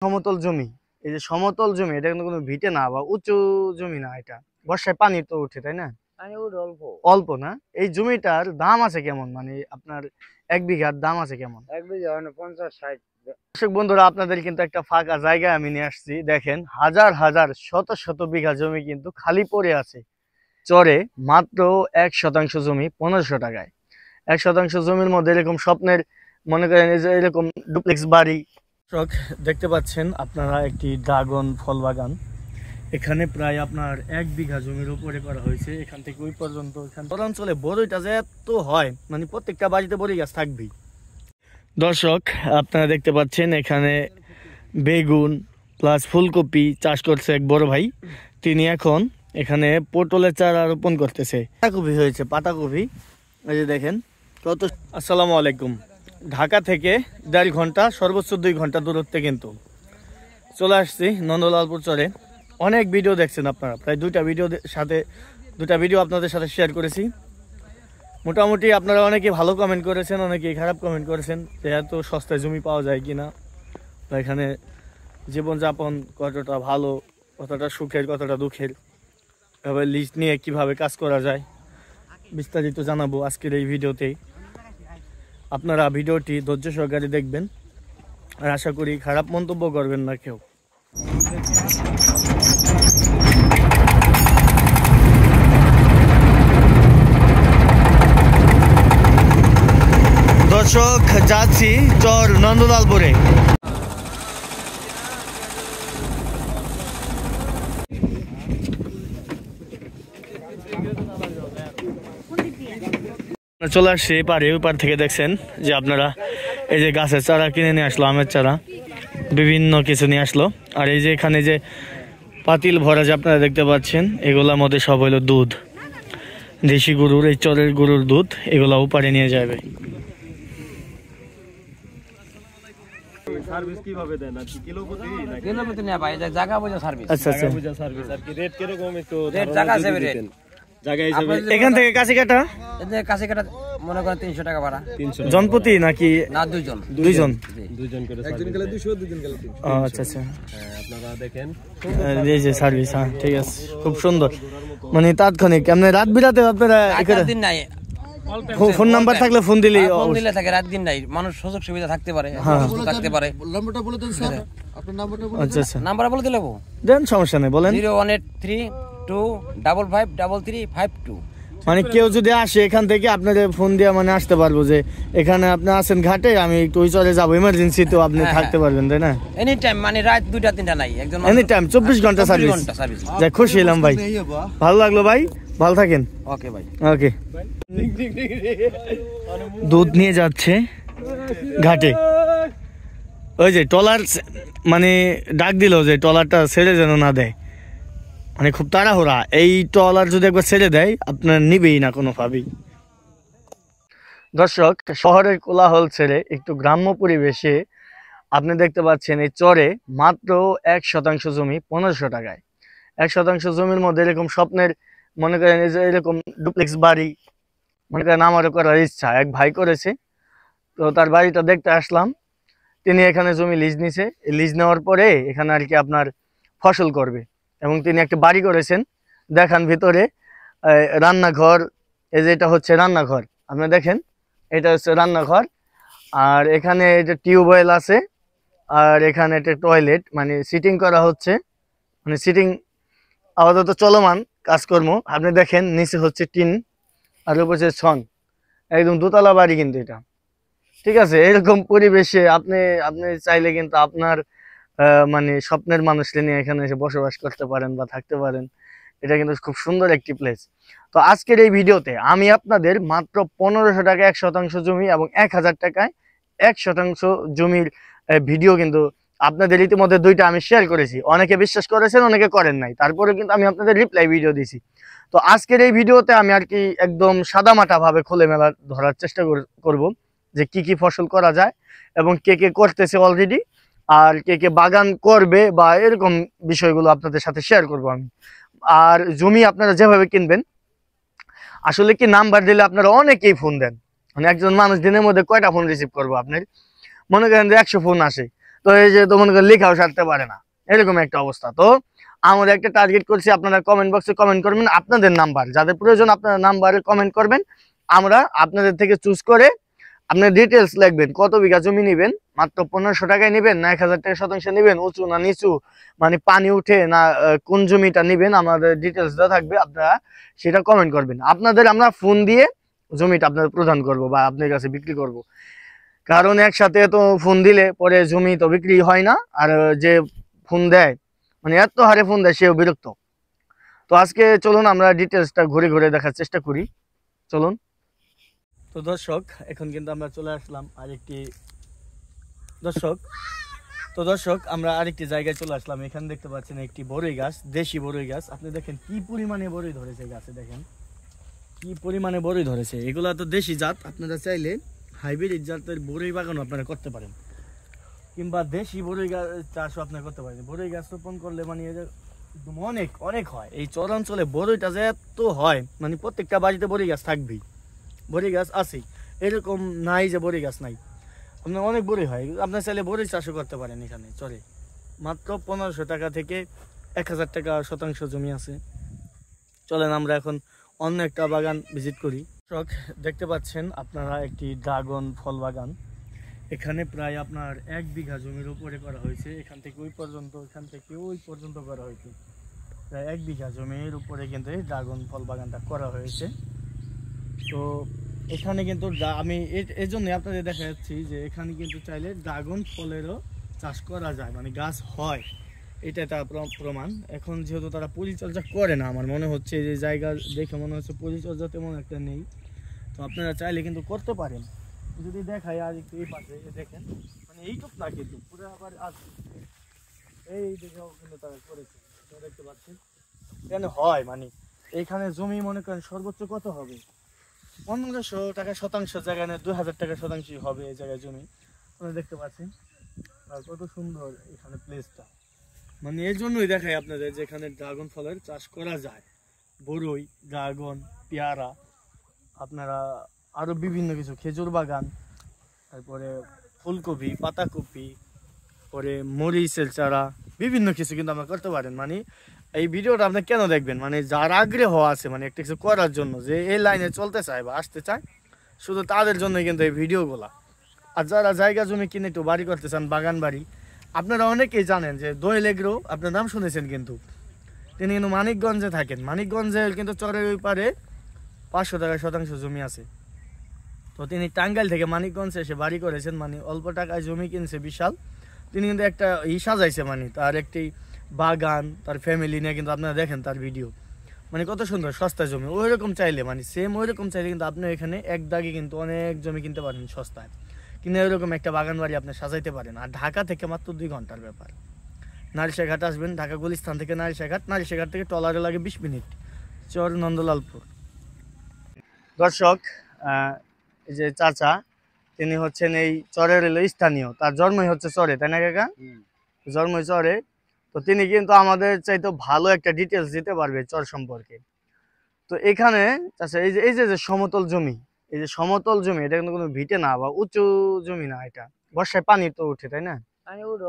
সমতল জমি, এই যে সমতল জমি, এটা কিন্তু কোনো ভিটে না বা উঁচু জমি না, এটা বর্ষায় পানি তো উঠে, তাই না? অল্প অল্প না। এই জমিটার দাম আছে কেমন, মানে আপনার 1 বিঘার দাম আছে কেমন? 1 বিঘা 50-60। দর্শক বন্ধুরা, আপনাদের কিন্তু একটা ফাঁকা জায়গায় আমি নিয়ে আসছি। দেখেন, হাজার হাজার শত শত বিঘা জমি কিন্তু খালি পড়ে আছে চরে। মাত্র 1% জমি 1500 টাকায়। 1% জমির মধ্যে এরকম স্বপ্নের, মনে করেন এই যে এরকম ডুপ্লেক্স বাড়ি। দেখতে পাচ্ছেন আপনারা একটি ড্রাগন ফল বাগান। এখানে প্রায় আপনার 1 বিঘা জমির উপরে করা হয়েছে। এখান থেকে ওই পর্যন্ত, এখানে অঞ্চলে বড়ইটা যে এত হয়, মানে প্রত্যেকটা বাড়িতে বড়ই গাছ থাকবেই। দর্শক, আপনারা দেখতে পাচ্ছেন এখানে বেগুন প্লাস ফুলকপি চাষ করছে এক বড় ভাই। তিনি এখন এখানে পটলের চারা রোপণ করতেছে। পাতাকপি হয়েছে, পাতাকপি। এই যে দেখেন কত। আসসালামু আলাইকুম। ঢাকা থেকে 1.5 ঘন্টা, সর্বোচ্চ 2 ঘন্টা দূরত্বে কিন্তু চলে আসছি নন্দলালপুর চরে। অনেক ভিডিও দেখছেন আপনারা, প্রায় 2টা ভিডিও আপনাদের সাথে শেয়ার করেছি। মোটামুটি আপনারা অনেকে ভালো কমেন্ট করেছেন, অনেকে খারাপ কমেন্ট করেছেন যে এত সস্তায় জমি পাওয়া যায় কিনা, বা এখানে জীবনযাপন কতটা ভালো, কতটা সুখের, কতটা দুঃখের, এভাবে লিস্ট নিয়ে কিভাবে কাজ করা যায় বিস্তারিত জানাবো আজকের এই ভিডিওতেই। আপনারা ভিডিওটি ধৈর্য সহকারে দেখবেন, আর আশা করি খারাপ মন্তব্য করবেন না কেউ। দর্শক, যাচ্ছি চর নন্দলালপুরে। চলে আসছি এপারে। ওই পার থেকে দেখছেন যে আপনারা এই যে গাছের চারা কিনে নিয়ে আসলো, আমের চারা, বিভিন্ন কিছু নিয়ে আসলো। আর এই যে এখানে যে পাতিল ভরা যে আপনারা দেখতে পাচ্ছেন, এগুলোর মধ্যে সব হলো দুধ, দেশি গরুর, এই চরের গরুর দুধ। এগুলা ওপারে নিয়ে যাবে। সার্ভিস কিভাবে দেন? আর কি কিলো প্রতি নাকি কিলো প্রতি না ভাই, জায়গা বুঝা সার্ভিস। আচ্ছা আচ্ছা, জায়গা বুঝা সার্ভিস। আর কি রেট কিরকম একটু রেট জায়গা হিসেবে রেট। জায়গা হিসেবে এখান থেকে কাছে কাটা এদের কাছে কাটা মনে করেন 300 টাকা ভাড়া। 300 জনপ্রতি নাকি? না, দুইজন। দুইজন করে একজন গেলে 200, দুজন গেলে 300। আচ্ছা আচ্ছা, আপনারা দেখেন এই যে সার্ভিস। হ্যাঁ, ঠিক আছে, খুব সুন্দর, মানে তাৎক্ষণিক। আপনি রাত বিরাতে আপনারা রাত দিন নাই, ফোন নাম্বার থাকলে ফোন দিলেই, ফোন দিলে থাকে, রাত দিন নাই। মানুষ সুযোগ সুবিধা থাকতে পারে, সুস্থ থাকতে পারে। নাম্বারটা বলে দেন স্যার, আপনার নাম্বারটা বলে আচ্ছা আচ্ছা, নাম্বার বলে দিলে দেন, সমস্যা নেই, বলেন। 01832555352। মানে কেউ যদি আসে এখান থেকে, আপনাদের ফোন দিয়ে মানে আসতে পারবো যে এখানে আপনি আছেন ঘাটে, আমি একটু ওই চলে যাবো, ইমার্জেন্সি তো আপনি থাকতে পারবেন, তাই না? এনি টাইম, মানে রাত 2টা 3টা নাই, একজন এনি টাইম 24 ঘন্টা সার্ভিস। যাই, খুশি হলাম ভাই, ভালো লাগলো ভাই, ভালো থাকেন। ওকে ভাই, ওকে। দুধ নিয়ে যাচ্ছে ঘাটে। ওই যে ট্রলার, মানে ডাক দিল যে ট্রলারটা ছেড়ে যেন না দেয়, মানে খুব তাড়াহুড়া। এই ট্রলার যদি একবার ছেড়ে দেয়, আপনার নিবেই না কোনোভাবেই। দর্শক, শহরের কোলাহল ছেড়ে একটু গ্রাম্য পরিবেশে আপনি দেখতে পাচ্ছেন এই চরে মাত্র 1% জমি 1500 টাকায়। 1% জমির মধ্যে এরকম স্বপ্নের, মনে করেন এই যে এরকম ডুপ্লেক্স বাড়ি, মনে করেন আমারও করার ইচ্ছা। এক ভাই করেছে, তো তার বাড়িটা দেখতে আসলাম। তিনি এখানে জমি লিজ নিছে, লিজ নেওয়ার পরে এখানে আর কি আপনার ফসল করবে, এবং তিনি একটা বাড়ি করেছেন। দেখান ভিতরে রান্নাঘর, এই যে এটা হচ্ছে রান্নাঘর, আপনি দেখেন, এটা হচ্ছে রান্নাঘর। আর এখানে এটা টিউবওয়েল আছে, আর এখানে একটা টয়লেট, মানে সিটিং করা হচ্ছে, মানে সিটিং আপাতত চলমান কাজকর্ম। আপনি দেখেন নিচে হচ্ছে টিন, আর উপরে ছন, একদম দোতলা বাড়ি কিন্তু এটা। ঠিক আছে, এরকম পরিবেশে আপনি আপনি চাইলে কিন্তু আপনার মানে স্বপ্নের মানুষকে নিয়ে এখানে এসে বসবাস করতে পারেন বা থাকতে পারেন। এটা কিন্তু খুব সুন্দর একটি প্লেস। তো আজকের এই ভিডিওতে আমি আপনাদের মাত্র 1500 টাকা 1% জমি এবং 1000 টাকায় 1% জমির ভিডিও কিন্তু আপনাদের ইতিমধ্যে 2টা আমি শেয়ার করেছি। অনেকে বিশ্বাস করেছেন, অনেকে করেন নাই, তারপরে কিন্তু আমি আপনাদের রিপ্লাই ভিডিও দিছি। তো আজকের এই ভিডিওতে আমি আর কি একদম সাদামাটা ভাবে খোলামেলা ধরার চেষ্টা করব যে কি কি ফসল করা যায়, এবং কে কে করতেছে অলরেডি, আর কে কে বাগান করবে, বা এরকম বিষয়গুলো আপনাদের সাথে শেয়ার করব আমি। আর জমি আপনারা যেভাবে কিনবেন, আসলে কি নাম্বার দিলে আপনারা অনেকেই ফোন দেন, মানে একজন মানুষ দিনের মধ্যে কয়টা ফোন রিসিভ করবো আপনার? মনে করেন যে 100 ফোন আসে, তো এই যে তো মনে করেন লেখাও সারতে পারে না, এরকম একটা অবস্থা। তো আমরা একটা টার্গেট করছি, আপনারা কমেন্ট বক্সে কমেন্ট করবেন আপনাদের নাম্বার, যাদের প্রয়োজন আপনারা নাম্বারে কমেন্ট করবেন, আমরা আপনাদের থেকে চুজ করে আপনার ডিটেলস লিখবেন, কত বিঘা জমি নেবেন, মাত্র 1500 টাকায় নেবেন না 1000 টাকা শতাংশ নেবেন, উঁচু না নিচু, মানে পানি উঠে না, কোন জমিটা নেবেন আমাদের ডিটেলস দেওয়া থাকবে, আপনারা সেটা কমেন্ট করবেন। আপনাদের আমরা ফোন দিয়ে জমিটা আপনাদের প্রদান করব বা আপনার কাছে বিক্রি করব, কারণ একসাথে তো ফোন দিলে পরে জমি তো বিক্রি হয় না, আর যে ফোন দেয় মানে এত হারে ফোন দেয় সেও বিরক্ত। তো আজকে চলুন আমরা ডিটেলসটা ঘুরে ঘুরে দেখার চেষ্টা করি, চলুন। তো দর্শক এখন কিন্তু আমরা চলে আসলাম আরেকটি আমরা আরেকটি জায়গায় চলে আসলাম। এখানে দেখতে পাচ্ছেন একটি বড়ই গাছ, দেশি বড়ই গাছ। আপনি দেখেন কি পরিমাণে বড়ই ধরেছে গাছে, দেখেন কি পরিমাণে বড়ই ধরেছে। এগুলা তো দেশি জাত, আপনারা চাইলে হাইব্রিড জাতের বড়ই বাগানও আপনারা করতে পারেন, কিংবা দেশি বড়ই গাছ চাষও আপনারা করতে পারেন। বড়ই গাছ রোপণ করলে মানে একদম অনেক অনেক হয়। এই চরাঞ্চলে বড়ইটা যে এত হয়, মানে প্রত্যেকটা বাড়িতে বড়ই গাছ থাকবেই, বড়ই গাছ আছেই, এরকম নাই যে বড়ই গাছ নাই, আপনার অনেক বড়ই হয়। আপনার চাইলে বড়ই চাষও করতে পারেন এখানে চরে। মাত্র 1500 টাকা থেকে 1000 টাকা শতাংশ জমি আছে। চলেন আমরা এখন অন্য একটা বাগান ভিজিট করি। দর্শক দেখতে পাচ্ছেন আপনারা একটি ড্রাগন ফল বাগান। এখানে প্রায় আপনার 1 বিঘা জমির উপরে করা হয়েছে, এখান থেকে ওই পর্যন্ত, এখান থেকে ওই পর্যন্ত করা হয়েছে। প্রায় 1 বিঘা জমির উপরে কিন্তু এই ড্রাগন ফল বাগানটা করা হয়েছে। তো এখানে কিন্তু আমি এই জন্য আপনাদের দেখা যাচ্ছি যে এখানে কিন্তু চাইলে ড্রাগন ফলেরও চাষ করা যায়, মানে গাছ হয়, এটা তার প্রমাণ। এখন যেহেতু তারা পরিচর্যা করে না, আমার মনে হচ্ছে যে জায়গা দেখে মনে হচ্ছে পরিচর্যা তেমন একটা নেই। তো আপনারা চাইলে কিন্তু করতে পারেন। যদি দেখাই আর একটু এই পাশে দেখেন, মানে এইটুক না কিন্তু পুরো আবার আছে, এই দেখেও কিন্তু তারা করেছে, দেখতে পাচ্ছেন এখানে হয়। মানে এখানে জমি মনে করেন সর্বোচ্চ কত হবে, 1500 টাকা শতাংশ জায়গায় 2000 টাকা শতাংশই হবে এই জায়গায় জমি। আপনারা দেখতে পাচ্ছেন আর কত সুন্দর এখানে প্লেসটা, মানে এই জন্যই দেখাই আপনাদের যে এখানে ড্রাগন ফলের চাষ করা যায়। বড়ই, ড্রাগন, পেয়ারা, আপনারা আরো বিভিন্ন কিছু, খেজুর বাগান, তারপরে ফুলকপি, পাতাকপি, পরে মরিচের চারা, বিভিন্ন কিছু কিন্তু আপনারা করতে পারেন। মানে এই ভিডিওটা আপনি কেন দেখবেন, মানে যার আগ্রহ আছে মানে একটা কিছু করার জন্য, যে এই লাইনে চলতে চায় বা আসতে চায়, শুধু তাদের জন্যই কিন্তু এই ভিডিওগুলা। আর যারা জায়গা জমি কিনে একটু বাড়ি করতে চান, বাগান বাড়ি, আপনারা অনেকেই জানেন যে দোয়েল এগ্রো, আপনার নাম শুনেছেন কিন্তু, তিনি কিন্তু মানিকগঞ্জে থাকেন। মানিকগঞ্জে কিন্তু চরের ওই পারে 500 টাকা শতাংশ জমি আছে। তো তিনি টাঙ্গাইল থেকে মানিকগঞ্জে এসে বাড়ি করেছেন, মানে অল্প টাকায় জমি কিনছে বিশাল। তিনি কিন্তু একটা সাজাইছে, মানে তার একটি বাগান, তার ফ্যামিলি নিয়ে কিন্তু আপনারা দেখেন তার ভিডিও, মানে কত সুন্দর সস্তায় জমি। ওই রকম চাইলে, মানে সেম ওই রকম চাইলে কিন্তু আপনি এখানে এক দাগে কিন্তু অনেক জমি কিনতে পারেন সস্তায়, কিন্তু এরকম একটা বাগান বাড়ি আপনি সাজাইতে পারেন। আর ঢাকা থেকে মাত্র 2 ঘন্টার ব্যাপার। নারিশাঘাট আসবেন, ঢাকা গুলিস্তান থেকে নারিশাঘাট, নারিশাঘাট থেকে টলারে লাগে 20 মিনিট, চর নন্দলালপুর। দর্শক এই যে চাচা, তিনি হচ্ছেন এই চরের স্থানীয়, তার জন্মই হচ্ছে চরে, তাই না কাকা? জন্মই চরে। তো তিনি কিন্তু আমাদের চাইতে ভালো একটা ডিটেলস দিতে পারবে চর সম্পর্কে। তো এখানে আচ্ছা, এই যে সমতল জমি, এই যে সমতল জমি, এটা কিন্তু কোনো ভিটে না বা উঁচু জমি না, এটা বর্ষায় পানি তো উঠে, তাই না?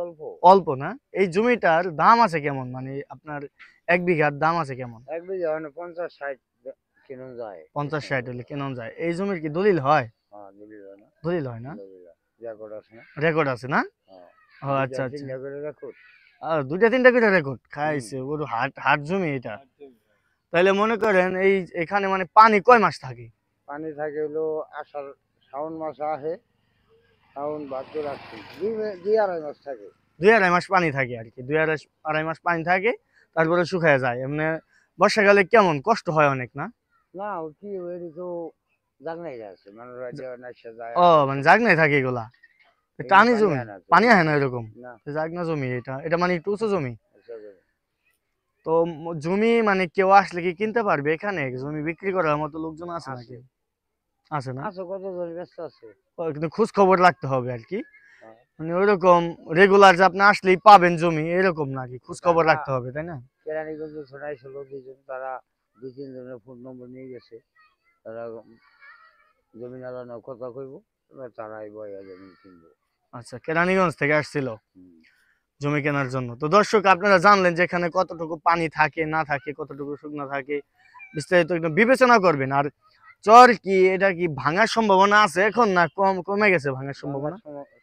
অল্প অল্প না। এই জমিটার দাম আছে কেমন, মানে আপনার 1 বিঘার দাম আছে কেমন? 1 বিঘা 50-60 কিনো যায়, 50-60 হলে কেন যায়? এই জমির কি দলিল হয়? হ্যাঁ দলিল হয় না, দলিল হয় না, রেকর্ড আছে না, রেকর্ড আছে না? হ্যাঁ ও আচ্ছা আচ্ছা, রেকর্ড। আর 2-3টা করে রেকর্ড খাইছে, ওর হাট হাট জমি এটা। তাহলে মনে করেন এই এখানে মানে পানি কয় মাস থাকে? পানি থাকে হলো আষাঢ় শ্রাবণ মাস আসে, শ্রাবণ ভাদ্র আসছে, 2-2.5 মাস থাকে। 2-2.5 মাস পানি থাকে আর কি, 2-2.5 মাস পানি থাকে, তারপরে শুকায় যায়। এমনি বর্ষাকালে কেমন কষ্ট হয় অনেক না? না কি ওই তো জাগনাই আছে, মানুষ নাইসা যায়। ও মানে জাগনাই থাকে এগুলা, টানি জমি, পানি আহে না এরকম, না জাগনা জমি এটা, এটা মানে একটু উঁচু জমি। আচ্ছা, তো জমি মানে কেউ আসলে কি কিনতে পারবে এখানে? জমি বিক্রি করার মতো লোকজন আছে নাকি? আছে না? আছে, কত জন ব্যস্ত আছে। ও, কিন্তু খোঁজ খবর রাখতে হবে আর কি, হ্যাঁ। মানে ওইরকম রেগুলার যে আপনি আসলেই পাবেন জমি এরকম নাকি, খোঁজ খবর রাখতে হবে, তাই না? কেরানীগঞ্জ ছড়াই ছিল 2 জন, তারা 2-3 জনের ফোন নম্বর নিয়ে গেছে, তারা জমি নালানো কথা কইব, এবার তারাই বয়া জমি কিনবো। আচ্ছা, কেরানীগঞ্জ থেকে আসছিল জমি কেনার জন্য। তো দর্শক আপনারা জানলেন যে এখানে কতটুকু পানি থাকে না থাকে, কতটুকু শুকনো থাকে, বিস্তারিত একটু বিবেচনা করবেন। আর চর কি এটা কি ভাঙার সম্ভাবনা আছে এখন, না কমে গেছে ভাঙার সম্ভাবনা?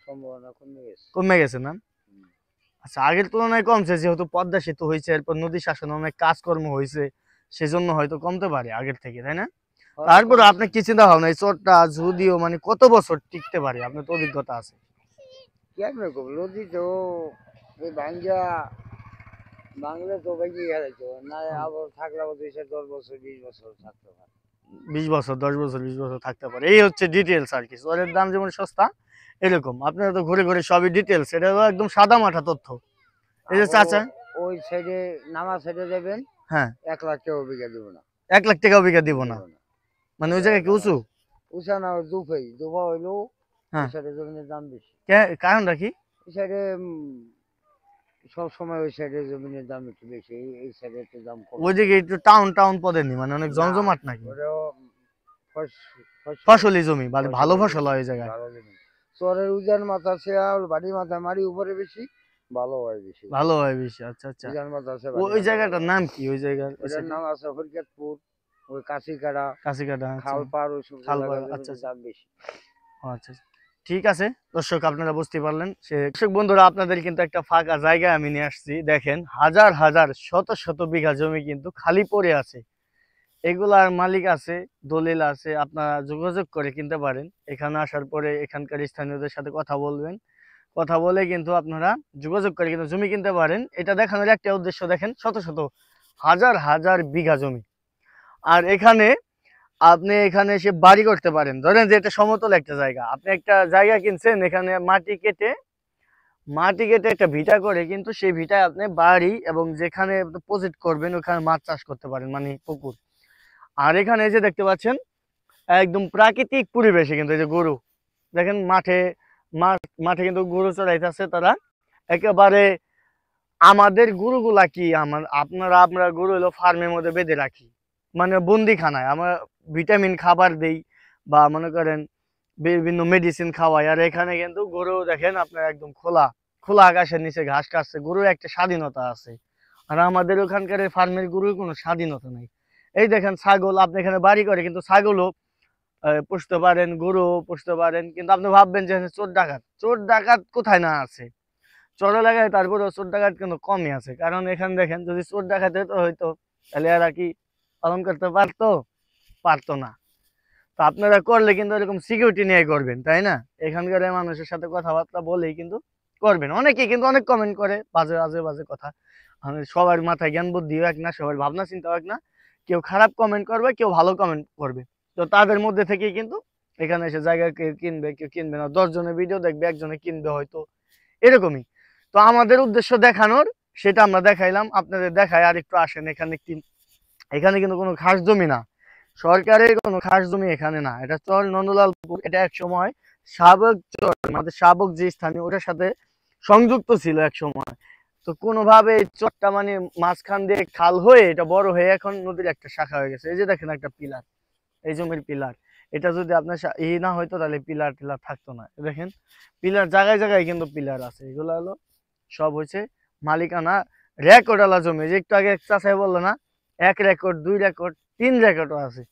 সম্ভাবনা কমে গেছে। কমে গেছে না? আচ্ছা, আগের তুলনায় কমছে, যেহেতু পদ্মা সেতু হয়েছে, এরপর নদী শাসন অনেক কাজকর্ম হয়েছে, সেজন্য হয়তো কমতে পারে আগের থেকে, তাই না? তারপরে আপনি কি চিন্তা ভাবনা, এই চরটা যদিও মানে কত বছর টিকতে পারে, আপনার তো অভিজ্ঞতা আছে? কেমনে করবো, নদী তো এই বাংলা তো ভেঙে গেছে না, আবার থাকলে আবার 10 বছর 20 বছর থাকতে পারে। 20 বছর 10 বছর 20 বছর থাকতে পারে, এই হচ্ছে ডিটেলস আর কি। চরের দাম যেমন সস্তা এরকম আপনারা তো ঘুরে ঘুরে সবই ডিটেলস, এটা হলো একদম সাদা মাঠা তথ্য। এই যে চাচা ওই সাইডে নামা সাইডে যাবেন, হ্যাঁ 1 লাখ টাকা বিঘা দিব না। 1 লাখ টাকা বিঘা দিব না, মানে ওই জায়গায় কি উঁচু? উষা না, দুফা হইলো হ্যাঁ। ওই সাইডে জমিনের দাম বেশি। কারণটা কি? এই সাইডে সব সময় ওই সাইডে জমিনের দাম একটু বেশি, এই সাইডে একটু দাম কম। ওইদিকে একটু টাউন পদের নি, মানে অনেক জমজমাট নাকি? ওটাও ফসলি জমি, ভালো ফসল হয় ওই জায়গায়। ভালো জমি। চরের উজান মাথা শেয়াল বাড়ি মাথা মারি উপরে বেশি ভালো হয় বেশি। ভালো হয় বেশি। আচ্ছা আচ্ছা, উজান মাথা আছে। ওই জায়গাটার নাম কি? ওই জায়গার ওটার নাম আছে হরিকাতপুর, ওই কাশিকাটা, কাশিকাটা, খালপাড়, ওই সব খালপাড়, জায়গার আচ্ছা দাম বেশি। আচ্ছা ঠিক আছে দর্শক, আপনারা বুঝতে পারলেন। দর্শক বন্ধুরা, আপনাদের কিন্তু একটা ফাঁকা জায়গায় আমি নিয়ে আসছি। দেখেন, হাজার হাজার শত শত বিঘা জমি কিন্তু খালি পড়ে আছে। এগুলার মালিক আছে, দলিল আছে, আপনারা যোগাযোগ করে কিনতে পারেন। এখানে আসার পরে এখানকার স্থানীয়দের সাথে কথা বলবেন, কথা বলে কিন্তু আপনারা যোগাযোগ করে কিন্তু জমি কিনতে পারেন। এটা দেখানোর একটা উদ্দেশ্য, দেখেন শত শত হাজার হাজার বিঘা জমি। আর এখানে আপনি এখানে এসে বাড়ি করতে পারেন। ধরেন যে এটা সমতল একটা জায়গা, আপনি একটা জায়গা কিনছেন, এখানে মাটি কেটে একটা ভিটা করে কিন্তু সেই ভিটায় আপনি বাড়ি এবং যেখানে প্রজেক্ট করবেন ওখানে মাছ চাষ করতে পারেন, মানে পুকুর। আর এখানে এই যে দেখতে পাচ্ছেন একদম প্রাকৃতিক পরিবেশে কিন্তু এই যে গরু দেখেন, মাঠে কিন্তু গরু চড়াইতেছে তারা। একেবারে আমাদের গরুগুলা কি আমরা গরু হলো ফার্মের মধ্যে বেঁধে রাখি, মানে বন্দিখানায় আমরা ভিটামিন খাবার দেই বা মনে করেন বিভিন্ন মেডিসিন খাওয়াই। আর এখানে কিন্তু গরু দেখেন আপনার একদম খোলা আকাশের নিচে ঘাস খাচ্ছে, গরুর একটা স্বাধীনতা আছে। আর আমাদের ওখানকার ফার্মের গরুর কোনো স্বাধীনতা নেই। এই দেখেন ছাগল, আপনি এখানে বাড়ি করে কিন্তু ছাগলও পুষতে পারেন, গরু পুষতে পারেন। কিন্তু আপনি ভাববেন যে চোর ডাকাত কোথায় না আছে চর এলাকায়, তারপরেও চোর ডাকাত কিন্তু কমই আছে। কারণ এখানে দেখেন, যদি চোর ডাকাত হইতো তাহলে এরা কি পালন করতে পারতো না। তো আপনারা করলে কিন্তু এরকম সিকিউরিটি নিয়ে করবেন, তাই না? এখানকার মানুষের সাথে কথাবার্তা বলেই কিন্তু করবেন। অনেকেই কিন্তু অনেক কমেন্ট করে বাজে কথা। সবার মাথায় জ্ঞান বুদ্ধিও এক না, সবার ভাবনা চিন্তাও এক না। কেউ খারাপ কমেন্ট করবে, কেউ ভালো কমেন্ট করবে। তো তাদের মধ্যে থেকেই কিন্তু এখানে এসে জায়গা কেউ কিনবে, কেউ কিনবে না। 10 জনের ভিডিও দেখবে, একজনে কিনবে হয়তো, এরকমই। তো আমাদের উদ্দেশ্য দেখানোর, সেটা আমরা দেখাইলাম। আপনাদের দেখাই আর একটু আসেন। এখানে কিন্তু কোনো খাস জমি না, সরকারের কোনো খাস জমি এখানে না। এটা চর নন্দলালপুর, এটা এক সময় শাবক চর, আমাদের শাবক যে স্থানীয়, ওটার সাথে সংযুক্ত ছিল এক সময়। তো কোনোভাবে এই চরটা মানে মাঝখান দিয়ে খাল হয়ে এটা বড় হয়ে এখন নদীর একটা শাখা হয়ে গেছে। এই যে দেখেন একটা পিলার, এই জমির পিলার, এটা যদি আপনার না হয়তো তাহলে পিলার টিলার থাকতো না। দেখেন পিলার জায়গায় জায়গায় কিন্তু পিলার আছে। এগুলো হলো সব হচ্ছে মালিকানা রেকর্ড আলা জমি। যে একটু আগে চাচাই বললো না, 1 রেকর্ড 2 রেকর্ড 3 রেকর্ডও আছে।